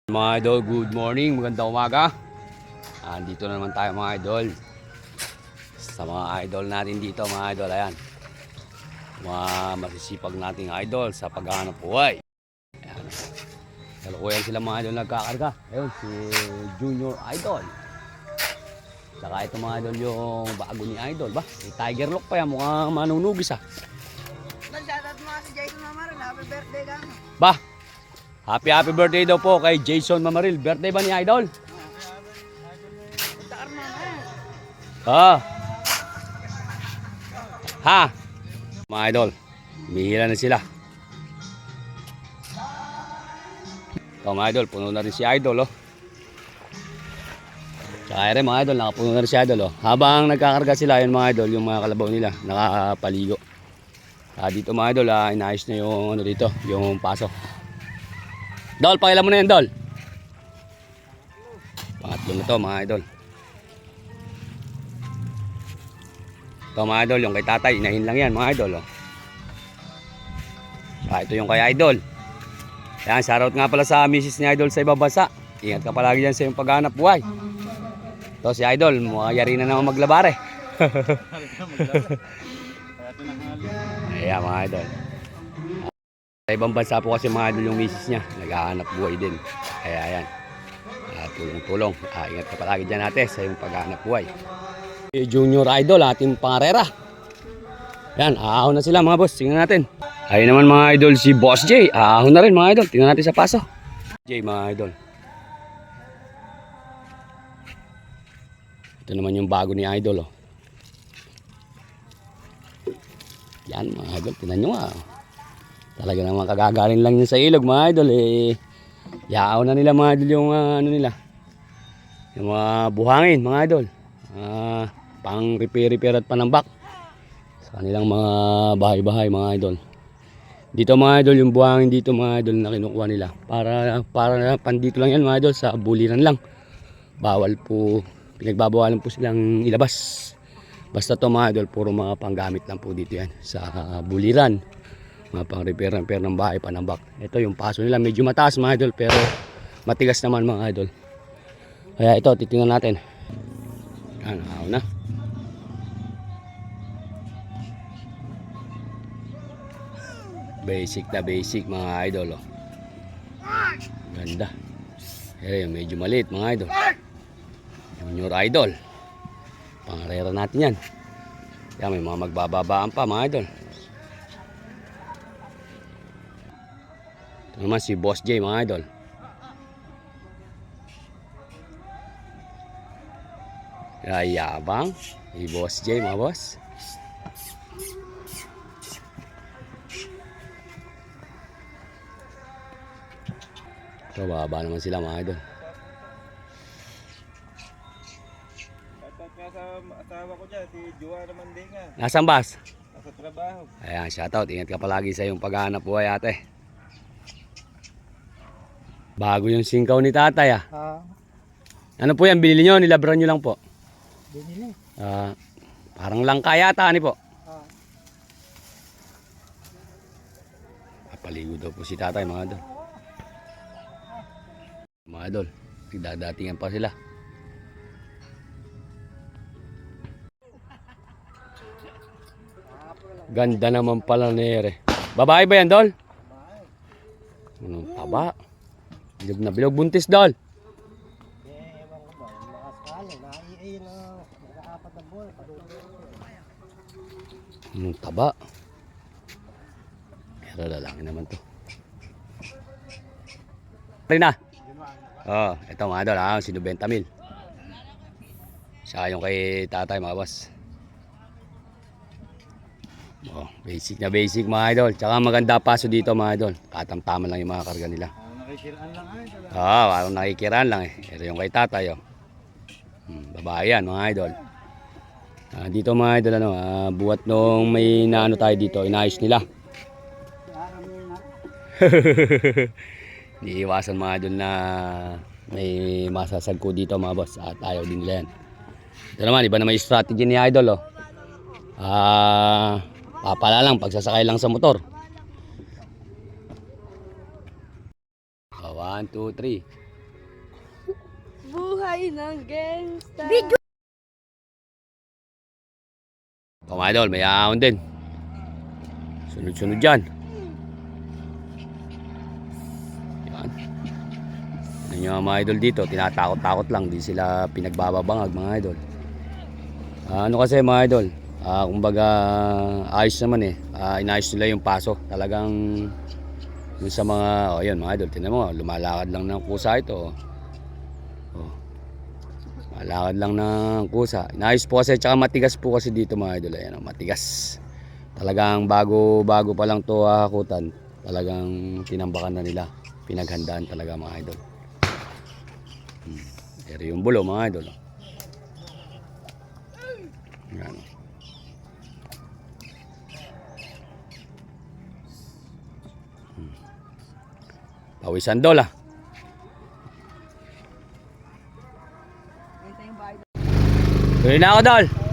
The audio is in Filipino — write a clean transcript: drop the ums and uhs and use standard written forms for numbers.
Mga idol, good morning, magandang umaga. Andito na naman tayo mga idol. Sa mga idol natin dito mga idol, ayan. Mga masisipag nating idol sa paghahanap buhay. Ayan. Kalukuyan sila mga idol nagkakarga. Ayun, si Junior Idol. Saka ito mga idol yung bago ni Idol ba? Si Tiger Lock pa yan, mukhang manunugis ah. Shoutout mo si Jason Mamaril, happy birthday ka. Ba? Happy birthday daw po kay Jason Mamaril. Birthday ba ni Idol? Punta ka naman Ah. Ha? Mga idol, mihila na sila. Ito mga idol, puno na rin si Idol oh. Tsaka rin mga idol, nakapuno na rin si Idol oh. Habang nagkakarga sila yun mga idol, yung mga kalabaw nila, nakapaligo. Dito mga idol, inayos na yung ano dito, yung paso. Dol, pakilam mo na yan Dol. Pangatlo na to mga idol. Ito mga idol, yung kay tatay, inahin lang yan mga idol oh. Ito yung kay Idol. Yan, shoutout nga pala sa misis ni Idol sa ibang bansa. Ingat ka palagi dyan sa iyong paghanap buhay. Ito si Idol, yari na naman maglabare. Ayan mga idol. Sa ibang bansa po kasi mga idol yung misis niya, naghahanap buhay din. Kaya ayan, tulong-tulong. Ingat ka palagi dyan natin sa iyong paghanap buhay. Junior Idol, ating pangarera. Yan, ahon na sila mga boss. Tingnan natin. Ayun naman mga idol si Boss J. Ahon na rin mga idol. Tingnan natin sa paso. J mga idol. Ito naman yung bago ni Idol oh. Yan mga idol, tingnan nyo ah. Talaga naman kagagaling lang yun sa ilog mga idol eh. Yaaw na nila mga idol yung ano nila. Yung mga buhangin mga idol. Pang repair at panambak sa kanilang mga bahay-bahay mga idol. Dito mga idol, yung buhangin dito mga idol na kinukuha nila. Para pandito lang yan mga idol, sa buliran lang. Bawal po, pinagbabawalan po silang ilabas. Basta to mga idol, puro mga panggamit lang po dito yan sa buliran. Mga pang repair ng bahay, panambak. Ito yung paso nila, medyo mataas mga idol, pero matigas naman mga idol. Kaya ito, titingnan natin. Yan, ako na. Basic na basic mga idol oh. Ganda. Yung medyo maliit mga idol. Junior Idol. Pangarera natin yan. Yan, may mga magbababaan pa mga idol. Ito naman si Boss J mga idol. Yabang si Boss J mga boss. Ito, baba naman sila mga idol. Shoutout sa asawa ko dyan, si Joanna Mandinga. Nasaan bas? Nasa trabaho. Ayan, shoutout. Ingat ka palagi sa iyong paghahanap buhay ate. Bago yung singkaw ni tatay ah. Ano po yan, binili nyo? Nilabran nyo lang po? Binili. Parang langka yata ni po. Paligo daw po si tatay mga idol. Mga idol, dadatingan pa sila. Ganda naman pala nere. Babae ba yan, Dol? Anong taba? Bilog na bilog, buntis, Dol. Anong taba? Pero lalaki naman to. Rin na. Oh, ito mga idol, si 90,000. Saka yung kay tatay mga boss. Oh, basic na basic mga idol. Tsaka maganda paso dito mga idol. Katamtaman lang yung mga karga nila. Nakikiraan lang ay. Parang nakikiraan lang eh. Ito yung kay tatay oh. Babae yan mga idol. Dito mga idol buhat nung may naano tayo dito, inayos nila. Iiwasan mga idol na may masasagko dito mga boss at ayaw din nila yan. Ito naman, iba na may strategy ni idol oh. Papala lang, pagsasakay lang sa motor. 1, 2, 3. Buhay ng gangsta. O mga idol, may ahon din. Sunod-sunod dyan. Yan. Ano nyo mga idol dito, tinatakot-takot lang. Di sila pinagbababangag mga idol. Ano kasi mga idol, kumbaga ayos naman eh. Inayos nila yung paso. Talagang yung sa mga, yun mga idol, tinan mo, lumalakad lang ng kusa ito. Malakad lang ng kusa. Inayos po kasi, tsaka matigas po kasi dito mga idol. Ayan, matigas. Talagang bago pa lang to hakutan. Talagang tinambakan na nila. Pinaghandaan talaga mga idol. Pero yung bulo mga idol. Ayan. Pawisan dola. Tuloy na ako, Dol.